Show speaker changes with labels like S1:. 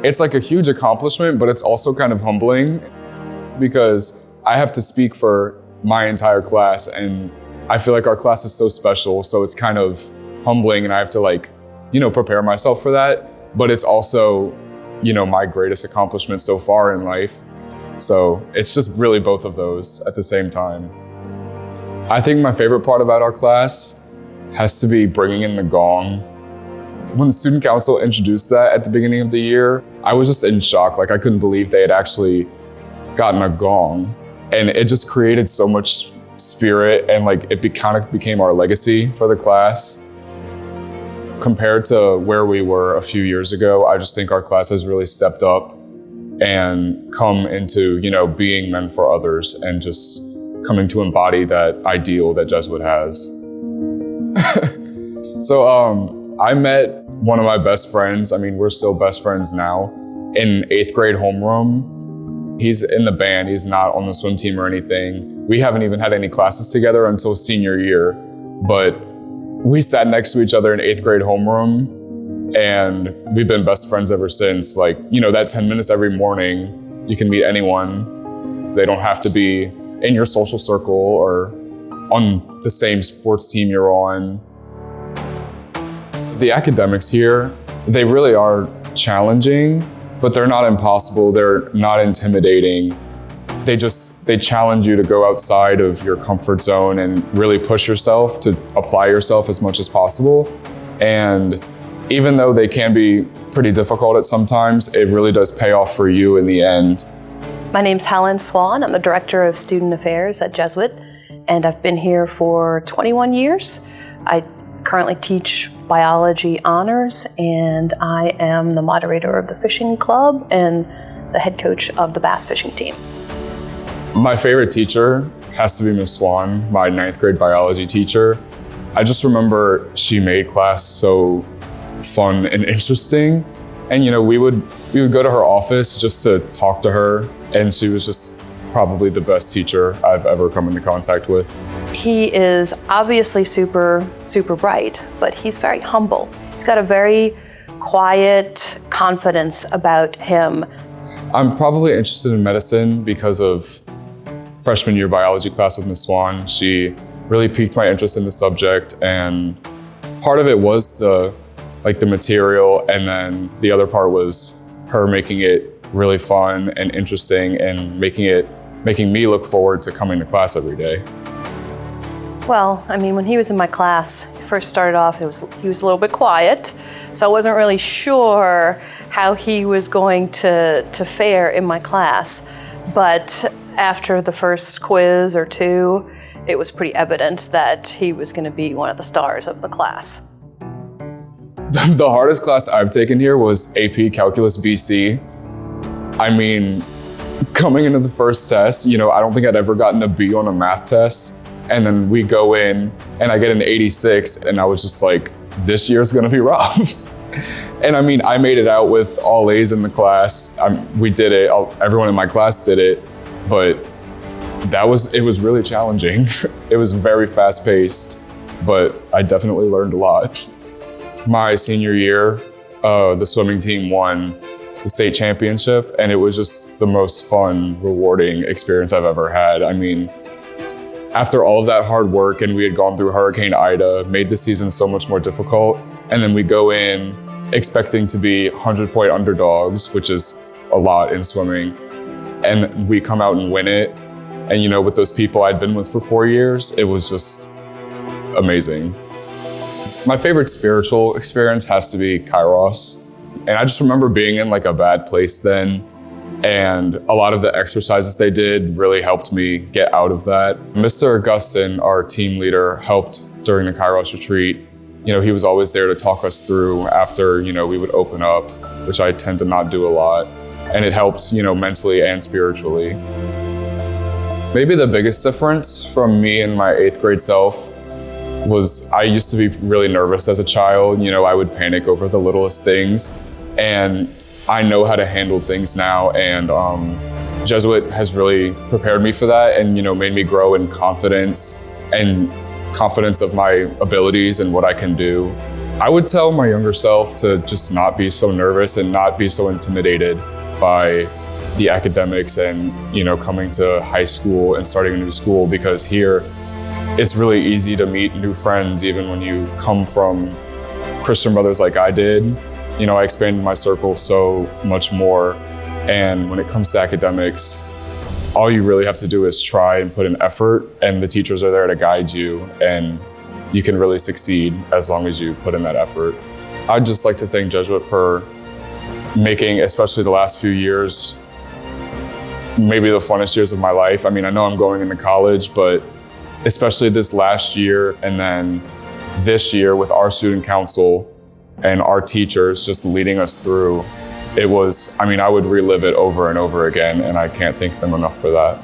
S1: It's like a huge accomplishment, but it's also kind of humbling because I have to speak for my entire class, and I feel like our class is so special. So it's kind of humbling, and I have to prepare myself for that. But it's also, my greatest accomplishment so far in life. So it's just really both of those at the same time. I think my favorite part about our class has to be bringing in the gong. When the student council introduced that at the beginning of the year, I was just in shock. Like, I couldn't believe they had actually gotten a gong. And it just created so much spirit, and it kind of became our legacy for the class. Compared to where we were a few years ago, I just think our class has really stepped up and come into, being men for others and just coming to embody that ideal that Jesuit has. So I met one of my best friends, we're still best friends now, in 8th grade homeroom. He's in the band, he's not on the swim team or anything. We haven't even had any classes together until senior year, but we sat next to each other in 8th grade homeroom, and we've been best friends ever since. That 10 minutes every morning, you can meet anyone. They don't have to be in your social circle or on the same sports team you're on. The academics here, they really are challenging, but they're not impossible. They're not intimidating. They challenge you to go outside of your comfort zone and really push yourself, to apply yourself as much as possible. And even though they can be pretty difficult at sometimes, it really does pay off for you in the end.
S2: My name's Helen Swan. I'm the Director of Student Affairs at Jesuit, and I've been here for 21 years. I currently teach biology honors, and I am the moderator of the fishing club and the head coach of the bass fishing team.
S1: My favorite teacher has to be Miss Swan, my 9th grade biology teacher. I just remember she made class so fun and interesting. And we would go to her office just to talk to her, and she was just probably the best teacher I've ever come into contact with.
S2: He is obviously super, super bright, but he's very humble. He's got a very quiet confidence about him.
S1: I'm probably interested in medicine because of freshman year biology class with Miss Swan. She really piqued my interest in the subject, and part of it was the material, and then the other part was her making it really fun and interesting and making me look forward to coming to class every day.
S2: Well, when he was in my class, he first started off, he was a little bit quiet, so I wasn't really sure how he was going to fare in my class. But after the first quiz or two, it was pretty evident that he was going to be one of the stars of the class.
S1: The hardest class I've taken here was AP Calculus BC. Coming into the first test, I don't think I'd ever gotten a B on a math test. And then we go in and I get an 86, and I was just like, this year's gonna be rough. And I made it out with all A's in the class. We did it, everyone in my class did it, but it was really challenging. It was very fast paced, but I definitely learned a lot. My senior year, the swimming team won the state championship, and it was just the most fun, rewarding experience I've ever had. After all of that hard work, and we had gone through Hurricane Ida, made the season so much more difficult, and then we go in expecting to be 100-point underdogs, which is a lot in swimming, and we come out and win it. And with those people I'd been with for 4 years, it was just amazing. My favorite spiritual experience has to be Kairos. And I just remember being in a bad place then, and a lot of the exercises they did really helped me get out of that. Mr. Augustin, our team leader, helped during the Kairos retreat. He was always there to talk us through after, we would open up, which I tend to not do a lot. And it helps, mentally and spiritually. Maybe the biggest difference from me and my 8th grade self was I used to be really nervous as a child. I would panic over the littlest things, and I know how to handle things now. And Jesuit has really prepared me for that, and made me grow in confidence of my abilities and what I can do. I would tell my younger self to just not be so nervous and not be so intimidated by the academics and, coming to high school and starting a new school, because here it's really easy to meet new friends even when you come from Christian brothers like I did. I expanded my circle so much more. And when it comes to academics, all you really have to do is try and put in effort, and the teachers are there to guide you, and you can really succeed as long as you put in that effort. I'd just like to thank Jesuit for making, especially the last few years, maybe the funnest years of my life. I know I'm going into college, but especially this last year and then this year with our student council and our teachers just leading us through, it was, I would relive it over and over again, and I can't thank them enough for that.